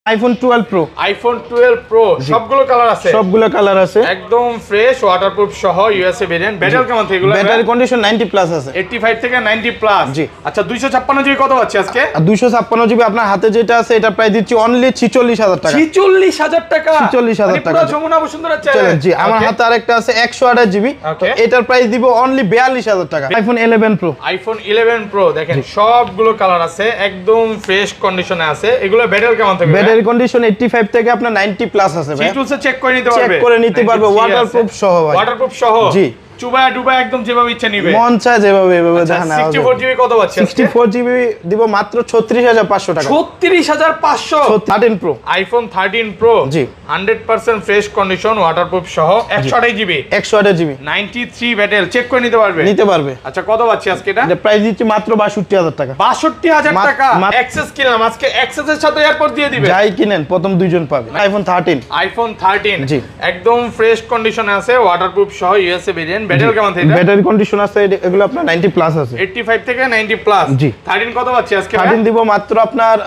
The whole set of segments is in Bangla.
IPhone 12 pro. আইফোন 12 প্রো সবগুলো কালার আছে? সবগুলো কালার আছে, একদম ফ্রেশ ওয়াটারপ্রুফ সহ ইউএসএ ভেরিয়েন্ট। ব্যাটারি কেমন থেকে এগুলো? ব্যাটারি কন্ডিশন 90 প্লাস আছে, 85 থেকে 90 প্লাস। জি। আচ্ছা 256 জিবি কত পাচ্ছি আজকে? 256 জিবি আপনার হাতে যেটা আছে এটা প্রাইস দিচ্ছি অনলি 46000 টাকা। 46000 টাকা? 46000 টাকা, পুরো যমুনা বসুন্ধরা চ্যালেঞ্জ। জি। আমার হাতে আরেকটা আছে 128 জিবি, তো এটার প্রাইস দিব অনলি 42000 টাকা। IPhone 11 pro. আইফোন 11 প্রো দেখেন সবগুলো কালার আছে, একদম ফ্রেশ কন্ডিশনে আছে। এগুলো ব্যাটারি কেমন থাকবে? ব্যাটারি কন্ডিশন 85 থেকে আপনার 90 প্লাস আছে ভাই। সিটুলসে চেক করে নিতে পারবে? চেক করে নিতে পারবে, ওয়াটারপ্রুফ সহ ভাই। ওয়াটারপ্রুফ সহ? জি। চুবায়া ডুবা একদম যেভাবে ইচ্ছা নিবে, মন চায় যেভাবে এভাবে দেখেন। 64 জিবি কত পাচ্ছি? 64 জিবি দিব মাত্র 36500 টাকা। 36500? 13 প্রো। আইফোন 13 প্রো, জি। 100% ফ্রেশ কন্ডিশন, ওয়াটারপ্রুফ সহ, 128 জিবি, 128 জিবি, 93 ব্যাটারি। চেক করে নিতে পারবে? নিতে পারবে। আচ্ছা কত পাচ্ছি আজকে এটা? এটা প্রাইস দিচ্ছি মাত্র 62000 টাকা। 62000 টাকা? অ্যাক্সেস কিনলাম আজকে, অ্যাক্সেসের সাথে এয়ারপোর্ট দিয়ে দিবে। যাই কিনেন প্রথম দুইজন পাবে। আইফোন 13। আইফোন 13, জি। একদম ফ্রেশ কন্ডিশনে আছে, ওয়াটারপ্রুফ সহ ইউএসএ ভেরিয়েন্ট। ব্যাটারি কেমন থেকে? ব্যাটারি কন্ডিশন আছে এগুলো আপনার 90 প্লাস আছে, 85 থেকে 90 প্লাস। জি। 13 কত পাচ্ছি আজকে? 13 দিব মাত্র আপনার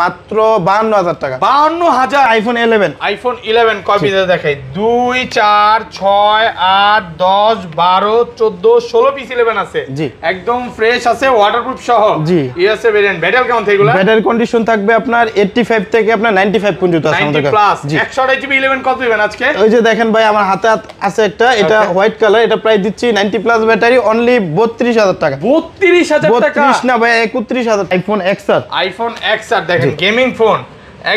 মাত্র 52000 টাকা। 52000? আইফোন 11। আইফোন 11 কয় পিস দেখাই? 2 4 6 8 10 12 14 16 পিস 11 আছে, জি। একদম ফ্রেশ আছে, ওয়াটারপ্রুফ সহ, জি। USA variant. ব্যাটারি কেমন থেকে এগুলো? ব্যাটারি কন্ডিশন থাকবে আপনার 85 থেকে আপনার 95 পর্যন্ত আছে আমাদের 90 কাছে। প্লাস। জি। 128 জিবি 11 কত দিবেন আজকে? ওই যে দেখেন ভাই আমার হাতে আছে একটা, এটা হোয়াইট কালার, এটা প্রাইস দিচ্ছি 90 প্লাস ব্যাটারি অনলি 32000 টাকা। 32000 টাকা? 32 না ভাই, 31000। IPhone XR। আইফোন XR দেখেন গেমিং ফোন,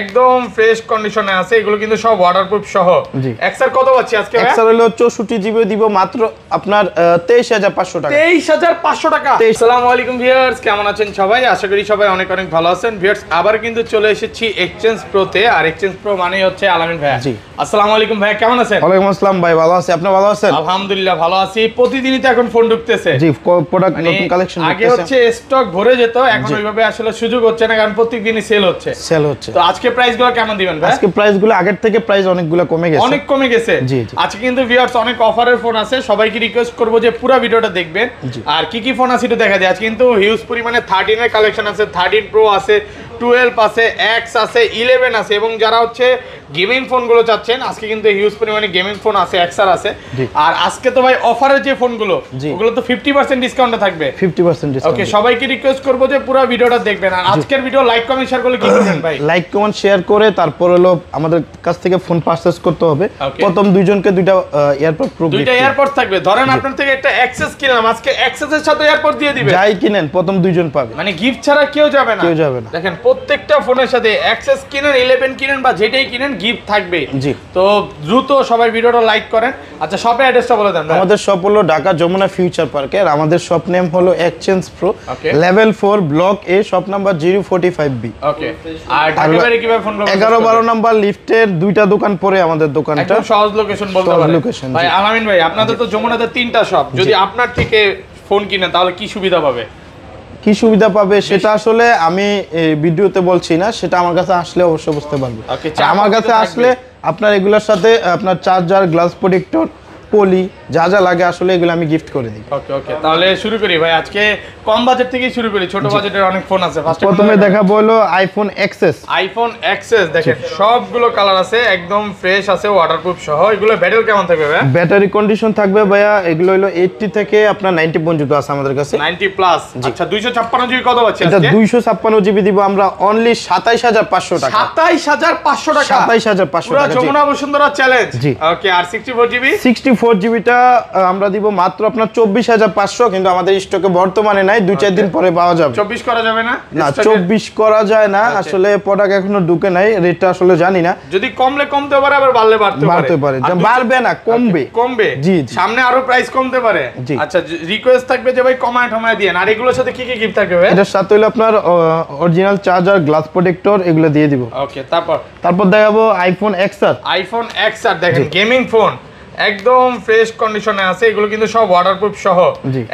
একদম ফ্রেশ কন্ডিশনে আছে। এগুলো কিন্তু সব ওয়াটারপ্রুফ সহ। জি। XR কত পাচ্ছি আজকে? XR হলো 64 জিবি দিব মাত্র আপনার 23500 টাকা। 23500 টাকা। আসসালামু আলাইকুম ভিউয়ার্স, কেমন আছেন সবাই? আশা করি সবাই অনেক অনেক ভালো আছেন। ভিউয়ার্স আবার কিন্তু চলে এসেছি এক্সচেঞ্জ প্রোতে, আর এক্সচেঞ্জ প্রো মানেই হচ্ছে আলামিন ভাই। জি। আসসালামু আলাইকুম ভাই, কেমন আছেন? ওয়ালাইকুম আসসালাম ভাই, ভালো আছি। আপনি ভালো আছেন? আলহামদুলিল্লাহ ভালো আছি। প্রতিদিনই তো এখন ফোন ঢুকতেছে। জি, প্রোডাক্ট নতুন কালেকশন আগে হচ্ছে স্টক ভরে যেত, এখন ওইভাবে আসলে সুযোগ হচ্ছে না, কারণ প্রত্যেকদিনই সেল হচ্ছে। তো আজকে প্রাইসগুলো কেমন দিবেন ভাই? আজকে প্রাইসগুলো আগের থেকে প্রাইস অনেকগুলো কমে গেছে, অনেক কমে গেছে। জি জি। আজকে কিন্তু ভিউয়ার্স অনেক অফারের ফোন আছে, সবাইকে রিকোয়েস্ট করব যে পুরো ভিডিওটা দেখবেন। আর কি কি ফোন আছে একটু দেখা যায়। আজকে কিন্তু হিউজ পরিমাণে 13 এর কালেকশন আছে, 13 প্রো আছে, 12 আছে, X আছে, 11 আছে, এবং যারা হচ্ছে গেমিং ফোনগুলো চাচ্ছেন আজকে কিন্তু হিউজ পরিমাণে গেমিং ফোন আছে, XR আছে। আর আজকে তো ভাই অফারের যে ফোনগুলো ওগুলো তো 50% ডিসকাউন্টে থাকবে। 50% ডিসকাউন্ট। ওকে, সবাইকে রিকোয়েস্ট করব যে পুরো ভিডিওটা দেখবেন। আর আজকের ভিডিও লাইক কমেন্ট শেয়ার করলে কি করবেন ভাই? লাইক কমেন্ট শেয়ার করে তারপর হলো আমাদের কাছ থেকে ফোন পারচেজ করতে হবে। প্রথম দুইজনকে দুইটা এয়ারপড প্রো, দুইটা এয়ারপড থাকবে। ধরেন আপনার থেকে একটা অ্যাক্সেস কিনলাম, আজকে অ্যাক্সেসের সাথে এয়ারপড দিয়ে দিবেন। যাই কিনেন প্রথম দুইজন পাবে, মানে গিফট ছাড়া কেউ যাবে না। কেউ যাবে না। দেখেন প্রত্যেকটা ফোনের সাথে অ্যাক্সেস কিনেন, 11 কিনেন বা যেটাই কিনেন গিফট থাকবে। জি। তো দ্রুত সবাই ভিডিওটা লাইক করেন। আচ্ছা শপের অ্যাড্রেসটা বলে দেন। আমাদের শপ হলো ঢাকা যমুনা ফিউচার পার্কে, আর আমাদের শপ নেম হলো এক্সচেঞ্জ প্রো, লেভেল 4 ব্লক এ, শপ নাম্বার 045B। ওকে। আর ঢাকা বাইরে কিভাবে ফোন করবেন? 11-12 নাম্বার লিফটের দুইটা দোকান পরে আমাদের দোকানটা। একদম সহজ লোকেশন বলতে পারেন ভাই। আলামিন ভাই আপনাদের তো যমুনাতে 3টা শপ, যদি আপনার থেকে ফোন কিনে তাহলে কি সুবিধা পাবে? কি সুবিধা পাবে সেটা আসলে আমি ভিডিওতে বলছি না, সেটা আমার কাছে আসলে অবশ্যই বুঝতে পারবে। আমার কাছে আসলে আপনার এগুলোর সাথে আপনার চার্জার, গ্লাস প্রোটেক্টর, পলি যা যা লাগে আসলে এগুলো আমি গিফট করে দিই। ওকে ওকে, তাহলে শুরু করি ভাই। আজকে কম বাজেট থেকে শুরু করি, ছোট বাজেটের অনেক ফোন আছে। প্রথমে দেখাবো হলো আইফোন XS। আইফোন XS দেখেন সবগুলো কালার আছে, একদম ফ্রেশ আছে, ওয়াটারপ্রুফ সহ। এগুলো ব্যাটারি কেমন থাকবে ভাই? ব্যাটারি কন্ডিশন থাকবে ভাইয়া এগুলো হলো 80 থেকে আপনার 90 পর্যন্ত আছে আমাদের কাছে, 90 প্লাস। আচ্ছা 256 জিবি কত পাচ্ছি এটা? আজকে 256 জিবি দিব আমরা অনলি 27500 টাকা। 27500 টাকা? 27500 টাকা। পুরো যমুনা বসুন্ধরা চ্যালেঞ্জ। জি। ওকে। আর 64 জিবি? 64 জিবিটা আমরা দিব মাত্র আপনার 24500, কিন্তু আমাদের স্টকে বর্তমানে নাই, 2-4 দিন পরে পাওয়া যাবে। 24 করা যাবে না? না 24 করা যায় না, আসলে প্রোডাক্ট এখনো ঢুকে নাই, রেটটা আসলে জানি না। যদি কমলে কমতে পারে, আবার বাড়লে বাড়তে পারে। বাড়বে না, কমবে। কমবে। জি। সামনে আরো প্রাইস কমতে পারে। আচ্ছা রিকোয়েস্ট থাকবে যে ভাই কমায় ঠমায় দিয়েন। আর এগুলোর সাথে কি কি গিফট থাকবে ভাই? এটার সাথে হলো আপনার অরিজিনাল চার্জার, গ্লাস প্রোটেক্টর এগুলো দিয়ে দিব। ওকে। তারপর দেখাবো আইফোন XR। আইফোন XR দেখেন গেমিং ফোন, একদম ফ্রেশ কন্ডিশনে আছে। এগুলো কিন্তু সব ওয়াটারপ্রুফ সহ।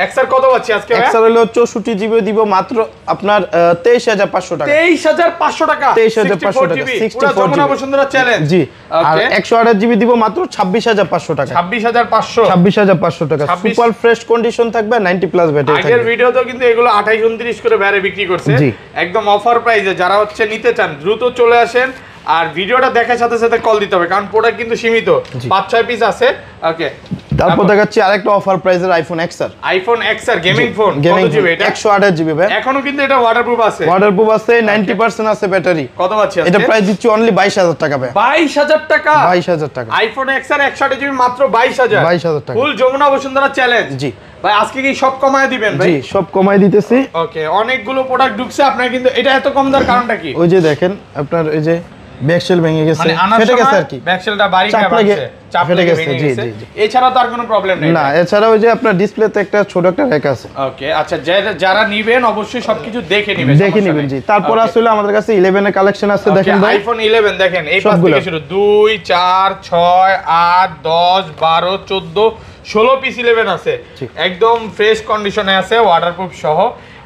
XR কত পাচ্ছি আজকে ভাই? XR হলো 64 জিবি দিব মাত্র আপনার 23500 টাকা। 23500 টাকা? 23500 টাকা। 64 জিবি যমুনা বসুন্ধরা চ্যালেঞ্জ। জি। আর 128 জিবি দিব মাত্র 26500 টাকা। 26500? 26500 টাকা। সুপার ফ্রেশ কন্ডিশন থাকবে, 90 প্লাস ব্যাটারি থাকবে। আগের ভিডিওতেও কিন্তু এগুলো 28-29 করে বাইরে বিক্রি করছে, একদম অফার প্রাইসে। যারা হচ্ছে নিতে চান দ্রুত চলে আসেন। আর ভিডিওটা দেখার সাথে সাথে কল দিতে হবে, কারণ প্রোডাক্ট কিন্তু সীমিত, 5-6 পিস আছে। ওকে, তারপর দেখাচ্ছি আরেকটা অফার প্রাইসের iPhone XR। IPhone XR gaming phone, কত জিবি এটা? 128 জিবি ভাই। এখনো কিন্তু এটা ওয়াটারপ্রুফ আছে, ওয়াটারপ্রুফ আছে, 90% আছে ব্যাটারি। কত পাচ্ছি আজকে? এটা প্রাইস দিচ্ছি অনলি 22000 টাকা ভাই। 22000 টাকা? 22000 টাকা। আইফোন XR 128 জিবি মাত্র 22000। 22000 টাকা। ফুল যমুনা বসুন্ধরা চ্যালেঞ্জ। জি ভাই আজকে কি সব কমায় দিবেন ভাই? জি সব কমাই দিতেছি। ওকে, অনেকগুলো প্রোডাক্ট ঢুকছে আপনার, কিন্তু এটা এত কম দেওয়ার কারণটা কি? ওই যে দেখেন আপনার এই যে ব্যাকশেল ভেঙে গেছে, মানে ফেটে গেছে আর কি, ব্যাকশেলটা বাড়ি চাপ খায় লেগে বাড়ছে, চাপ ফেটে লেগে গেছে। ভেঙে জি গেছে। জি জি। এছাড়া তো আর কোনো প্রবলেম নেই না, এছাড়া ওই যে আপনার ডিসপ্লেতে একটা ছোট একটা রেক আছে। ওকে, আচ্ছা যারা নিবেন অবশ্যই সবকিছু দেখে নেবেন, দেখে নেবেন। জি, তারপর আসলে আমাদের কাছে 11 এর কালেকশন আছে, দেখেন ভাই। আইফোন 11 দেখেন, এই পাশ থেকে শুরু 2 4 6 8 10 12 14 16 পিস 11 আছে, একদম ফ্রেশ কন্ডিশনে আছে, ওয়াটারপ্রুফ সহ।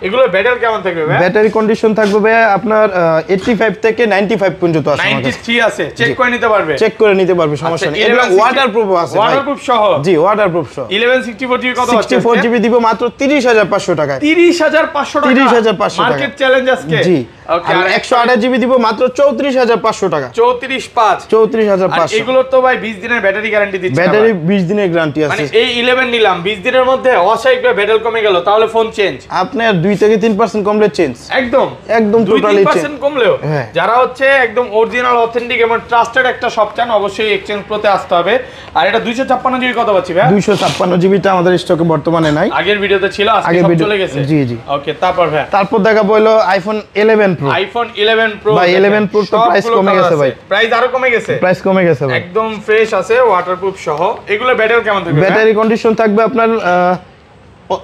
এগুলো ব্যাটারি কেমন থাকবে ভাই? ব্যাটারি কন্ডিশন থাকবে ভাই আপনার 85 থেকে 95 পর্যন্ত আছে আমাদের কাছে। 93 আছে, চেক করে নিতে পারবে, চেক করে নিতে পারবে, সমস্যা নেই। এটা ওয়াটারপ্রুফ আছে ভাই, ওয়াটারপ্রুফ সহ। জি ওয়াটারপ্রুফ সহ। 1164 জিবি কত আছে? 64 জিবি দিব মাত্র 30500 টাকায়। 30500 টাকা, 30500 টাকা মার্কেট চ্যালেঞ্জ আজকে। জি, ওকে, আর 128 জিবি দিব মাত্র 34500 টাকা। 34500। 34500। এগুলোর তো ভাই 20 দিনের ব্যাটারি গ্যারান্টি দিচ্ছে। ব্যাটারি 20 দিনের গ্যারান্টি আছে। মানে এই 11 নিলাম, 20 দিনের মধ্যে অস্বাভাবিকভাবে ব্যাটারি কমে গেল, তাহলে ফোন চেঞ্জ? আপনার 2 থেকে 3% কমলে চেঞ্জ, একদম একদম টোটালি চেঞ্জ। 2-3% কমলেও হ্যাঁ। যারা হচ্ছে একদম অরিজিনাল অথেন্টিক এবং ট্রাস্টেড একটা শপ চান, অবশ্যই এক্সচেঞ্জ প্রোতে আসতে হবে। আর এটা 256 জিবি কত পাচ্ছি ভাই? 256 জিবিটা আমাদের স্টকে বর্তমানে নাই, আগের ভিডিওতে ছিল, আজকে সব চলে গেছে। জি জি। ওকে, তারপর ভাই তারপর দেখা বললো আইফোন 11 প্রো। আইফোন 11 প্রো ভাই 11 প্রো তো প্রাইস কমে গেছে ভাই, প্রাইস আরো কমে গেছে, প্রাইস কমে গেছে ভাই। একদম ফ্রেশ আছে, ওয়াটারপ্রুফ সহ। এগুলো ব্যাটারি কেমন থাকবে? ব্যাটারি কন্ডিশন থাকবে আপনার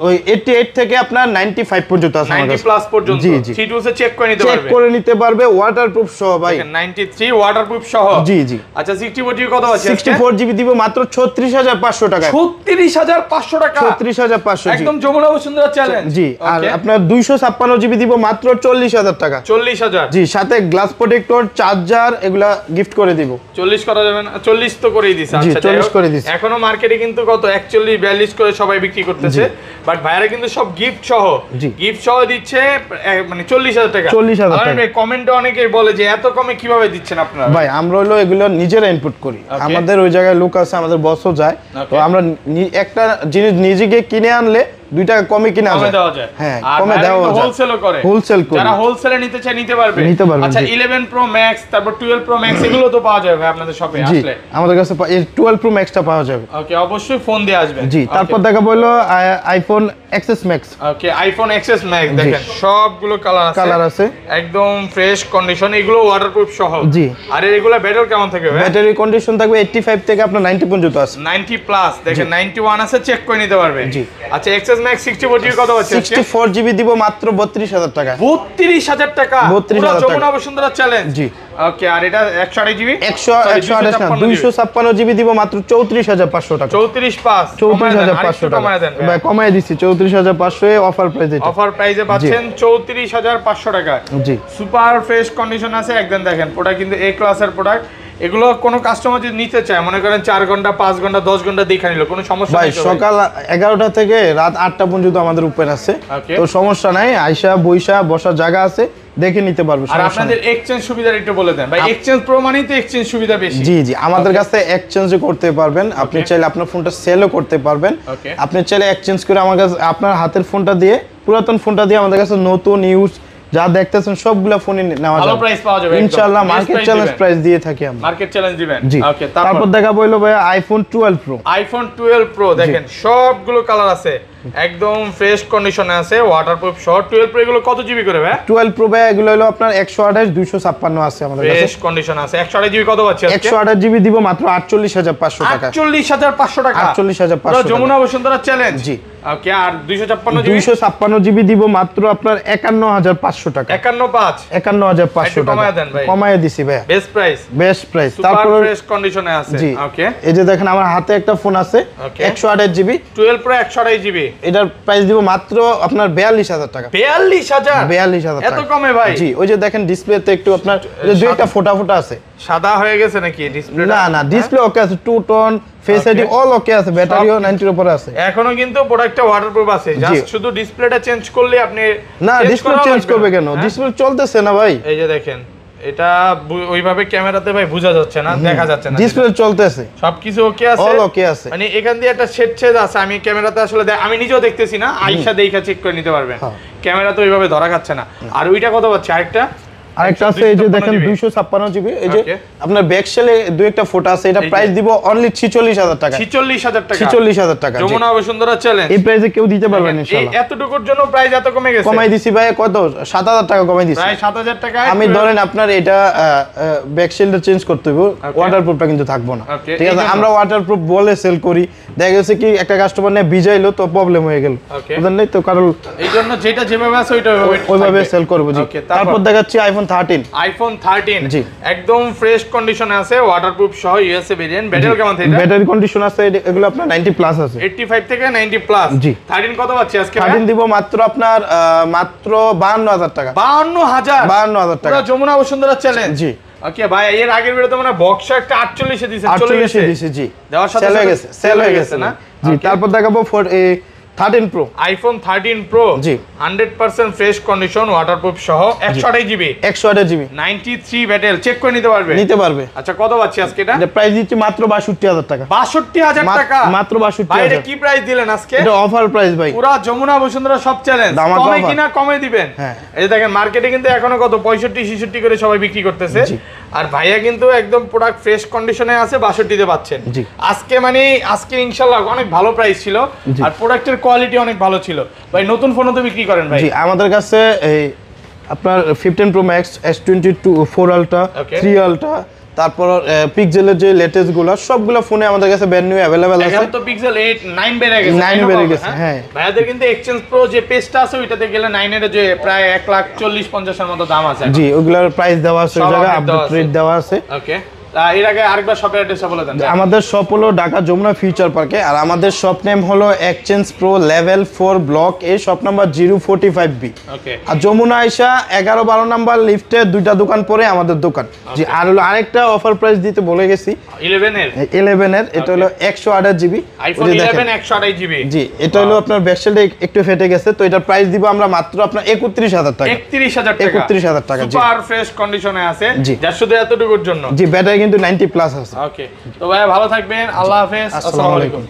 ওই 88 থেকে আপনার 95 পর্যন্ত আছে আমাদের 90 প্লাস পর্যন্ত। জি জি, সিটুসে চেক করে নিতে চেক পারবে, করে নিতে পারবে, ওয়াটারপ্রুফ সহ ভাই। 93 ওয়াটারপ্রুফ সহ। জি জি। আচ্ছা 64 জিবি কত আছে? 64 জিবি দিব মাত্র 36500 টাকা। 36500 টাকা, 36500 জি, একদম যমুনা বসুন্ধরা চ্যালেঞ্জ। জি। আর আপনার 256 জিবি দিব মাত্র 40000 টাকা। 40000 জি, সাথে গ্লাস প্রোটেক্টর, চার্জার এগুলা গিফট করে দিব। 40 করা যাবে না? 40 তো করেই দিছে। জি, আচ্ছা 40 করে দিছে। এখনো মার্কেটে কিন্তু কত 41 42 করে সবাই বিক্রি করতেছে, বাট ভাইরা কিন্তু সব গিফট সহ, জি। গিফট সহ দিচ্ছে মানে 40000 টাকা। 40000 টাকা। কমেন্টে অনেকেই বলে যে এত কমে কিভাবে দিচ্ছেন আপনারা? ভাই আমরা হলো এগুলো নিজেরা ইনপুট করি, আমাদের ওই জায়গায় লোক আছে, আমাদের বসও যায়, তো আমরা একটা জিনিস নিজেকে কিনে আনলে 2 টাকা কমে কিনা যায়। হ্যাঁ, কমে দেওয়া যায়। হোলসেলও করে, হোলসেল করে, যারা হোলসেলে নিতে চায় নিতে পারবে। নিতে পারবে। আচ্ছা 11 প্রো ম্যাক্স, তারপর 12 প্রো ম্যাক্স এগুলো তো পাওয়া যাবে ভাই আপনাদের শপে জি, আসলে? আমাদের কাছে 12 প্রো ম্যাক্সটা পাওয়া যাবে। ওকে, অবশ্যই ফোন দিয়ে আসবেন। জি, তারপর দেখা বললো আইফোন XS Max। ওকে, আইফোন XS Max দেখেন, সবগুলো কালার আছে, একদম ফ্রেশ কন্ডিশন, এগুলো ওয়াটারপ্রুফ সহ। জি। আর এগুলো ব্যাটারি কেমন থাকবে ভাই? ব্যাটারি কন্ডিশন থাকবে 85 থেকে আপনার 90 পর্যন্ত আছে। 90 প্লাস দেখেন, 91 আছে, চেক করে নিতে পারবে। জি। আচ্ছা XS Max 64 জিবি কত আছে? 64 জিবি দিব মাত্র 32000 টাকা। 32000 টাকা, 32000 টাকা। যমুনা বসুন্ধরা চ্যালেঞ্জ। জি। ওকে, আর এটা 128 জিবি 256 জিবি দিব মাত্র 34500 টাকা। 34500 34500 টাকা ভাই, কমায় দিছি 34500 এ অফার প্রাইসে। অফার প্রাইসে পাচ্ছেন 34500 টাকা। জি, সুপার ফ্রেশ কন্ডিশন আছে একদম। দেখেন প্রোডাক্ট কিন্তু এ ক্লাসের প্রোডাক্ট। এগুলো কোনো কাস্টমার যদি নিতে চায়, মনে করেন 4 ঘন্টা 5 ঘন্টা 10 ঘন্টা দেখে নিল, কোনো সমস্যা ভাই নেই? সকাল 11টা থেকে রাত 8টা পর্যন্ত আমাদের ওপেন আছে, তো সমস্যা নাই, আয়শা বইসা বসার জায়গা আছে, দেখে নিতে পারবে। আর আপনাদের এক্সচেঞ্জ সুবিধা একটু বলে দেন ভাই। এক্সচেঞ্জ প্রো মানেই তো এক্সচেঞ্জ সুবিধা বেশি। জি জি, আমাদের কাছে এক্সচেঞ্জ করতে পারবেন, আপনি চাইলে আপনার ফোনটা সেলও করতে পারবেন, আপনি চাইলে এক্সচেঞ্জ করে আমার কাছে আপনার হাতের ফোনটা দিয়ে, পুরাতন ফোনটা দিয়ে আমাদের কাছে নতুন ইউজ যা দেখতেছেন সবগুলা ফোনে নেওয়া যাবে, ভালো প্রাইস পাওয়া যাবে ইনশাআল্লাহ। মার্কেট চ্যালেঞ্জ প্রাইস দিয়ে থাকি আমরা, মার্কেট চ্যালেঞ্জ দিবেন। জি। ওকে, তারপর দেখা বললো ভাই আইফোন 12 প্রো। আইফোন 12 প্রো দেখেন, সবগুলো কালার আছে, একদম ফ্রেশ কন্ডিশনে আছে, ওয়াটারপ্রুফ সহ। 12 প্রো এগুলো কত জিবি করে ভাই? 12 প্রো ভাই এগুলো হলো আপনার 128 256 আছে আমাদের কাছে, ফ্রেশ কন্ডিশন আছে। 128 জিবি কত পাচ্ছি আজকে? 128 জিবি দিব মাত্র 48500 টাকা। 48500 টাকা, 48500 টাকা। যমুনা বসুন্ধরা চ্যালেঞ্জ। জি। ওকে, আর 256 জিবি দিব মাত্র আপনার 51500 টাকা। 51500 টাকা কমায় দিছি ভাই, বেস্ট প্রাইস, বেস্ট প্রাইস। তারপর ফ্রেশ কন্ডিশনে আছে। ওকে, এই যে দেখেন আমার হাতে একটা ফোন আছে 128 জিবি 12 প্রো 128 জিবি, এটার প্রাইস দিব মাত্র আপনার 42000 টাকা। 42000 টাকা, এত কমে ভাই? জি, ওই যে দেখেন ডিসপ্লেতে একটু আপনার দুইটা ফোটা আছে, সাদা হয়ে গেছে নাকি ডিসপ্লে? না না, ডিসপ্লে ওকে আছে, 2 টোন ফেস আইডি অল ওকে আছে, ব্যাটারিও 90 এর উপরে আছে। এখনো কিন্তু প্রোডাক্টটা ওয়াটারপ্রুফ আছে, জাস্ট শুধু ডিসপ্লেটা চেঞ্জ করলে আপনি। না, ডিসপ্লে চেঞ্জ করবে কেন? ডিসপ্লে চলতেছে না ভাই। এই যে দেখেন এটা ওইভাবে ক্যামেরাতে ভাই বোঝা যাচ্ছে না, দেখা যাচ্ছে না। ডিসপ্লে চলতেছে, সবকিছু ওকে আছে, অল ওকে আছে। মানে এখান দিয়ে একটা শেড আছে, আমি ক্যামেরাতে আসলে আমি নিজেও দেখতেছি না, আইসা দেখা চেক করে নিতে পারবেন। ক্যামেরা তো ওইভাবে ধরা খাচ্ছে না। আর ওইটা কত পাচ্ছে আরেকটা? আরেকটা আছে এই যে দেখেন 256 জিবি, এই যে আপনার ব্যাক সেলে দুই একটা ফটো আছে, এটা প্রাইস দিব অনলি 46000 টাকা। 46000 টাকা, 46000 টাকা। যমুনা বসুন্ধরা চ্যালেঞ্জ এই প্রাইসে কেউ দিতে পারবে না ইনশাআল্লাহ। এতটুকুর জন্য প্রাইস এত কমে গেছে? কমাই দিছি ভাই, কত 7000 টাকা কমাই দিছি, প্রায় 7000 টাকা। আমি ধরেন আপনার এটা ব্যাক সেলটা চেঞ্জ করতে হবে, ওয়াটারপ্রুফটা কিন্তু থাকবো না, ঠিক আছে? আমরা ওয়াটারপ্রুফ বলে সেল করি, দেখা গেছে কি একটা কাস্টমার নিয়ে ভিজাইলো তো প্রবলেম হয়ে গেল, বুঝলেন নাই তো? কারণ এইজন্য যেটা যেভাবে আছে ওইভাবে সেল করব। জি, তারপর দেখাচ্ছি আইফোন 13। আইফোন 13 জি, একদম ফ্রেশ কন্ডিশনে আছে, ওয়াটারপ্রুফ সহ, ইউএসএ ভেরিয়েন্ট। ব্যাটারি কেমন থাকে? ব্যাটারি কন্ডিশন আছে এগুলো আপনার 90 প্লাস আছে, 85 থেকে 90 প্লাস। জি। 13 কত পাচ্ছি আজকে? 13 দিব মাত্র আপনার মাত্র 52000 টাকা। 52000 টাকা, পুরো যমুনা বসুন্ধরা চ্যালেঞ্জ। জি ওকে ভাই, এর আগের ভিডিওতে মানে বক্স একটা 48 এ দিয়েছে, 48 এ দিয়েছে। জি, দেওয়ার সাথে সেল হয়ে গেছে না? জি। তারপর দেখাবো 13 প্রো, আইফোন 13 প্রো। জি, 100% ফ্রেশ কন্ডিশন, ওয়াটারপ্রুফ সহ, 128 জিবি, 128 জিবি, 93 ব্যাটারি, চেক করে নিতে পারবে। আচ্ছা, কত পাচ্ছি আজকে এটা? এটা প্রাইস দিচ্ছি মাত্র 62000 টাকা। 62000 টাকা মাত্র 62000। ভাই এটা কি প্রাইস দিলেন আজকে? এটা অফার প্রাইস ভাই, পুরো যমুনা বসুন্ধরা সব চ্যালেঞ্জ, কমে কিনা কমে দিবেন। এই যে দেখেন মার্কেটে কিন্তু এখনো কত 65-66 করে সবাই বিক্রি করতেছে, আর ভাইয়া কিন্তু একদম প্রোডাক্ট ফ্রেশ কন্ডিশনে আছে, 62 তে পাচ্ছেন আজকে ইনশাআল্লাহ অনেক ভালো প্রাইস ছিল, আর প্রোডাক্টের কোয়ালিটি অনেক ভালো ছিল। ভাই নতুন ফোনও তো বিক্রি করেন ভাই? জি, আমাদের কাছে এই আপনার 15 pro max, S22 4 ultra, 3 ultra, তারপর পিক্সেলের যে লেটেস্ট গুলো সবগুলো ফোনে আমাদের কাছে ব্র্যান্ড নিউ अवेलेबल আছে। এখন তো পিক্সেল 8 9 বেড়ে গেছে, 9 বেড়ে গেছে। হ্যাঁ, ভাইয়াদের কিন্তু এক্সচেঞ্জ প্রো যে পেজটা আছে ওইটাতে গেলে 9 এর যে প্রায় 1,40,50 এর মতো দাম আছে। জি, ওগুলোর প্রাইস দেওয়া আছে, ওই জায়গায় আপডেট রেট দেওয়া আছে। ওকে, এর আগে আরেকবার শপের অ্যাড্রেসটা বলে দেন। আমাদের শপ হলো ঢাকা যমুনা ফিউচার পার্কে, আর আমাদের শপ নেম হলো এক্সচেঞ্জ প্রো লেভেল 4 ব্লক এ, শপ নাম্বার 045B। ওকে, আর যমুনা আইসা 11-12 নাম্বার লিফটে দুইটা দোকান পরে আমাদের দোকান। জি, আর হলো আরেকটা অফার প্রাইস দিতে ভুলে গেছি, 11 এর এটা হলো 128 জিবি, আইফোন 11 128 জিবি। জি, এটা হলো আপনার ব্যাকসেলটা একটু ফেটে গেছে, তো এটার প্রাইস দিব আমরা মাত্র আপনার 31000 টাকা। 31000 টাকা। সুপার ফ্রেশ কন্ডিশনে আছে, যা শুধু এতটুকুর জন্য। জি, ব্যাটারি কিন্তু 90 প্লাস আছে। ওকে, তো ভাই ভালো থাকবেন, আল্লাহ হাফেজ, আসসালামু আলাইকুম।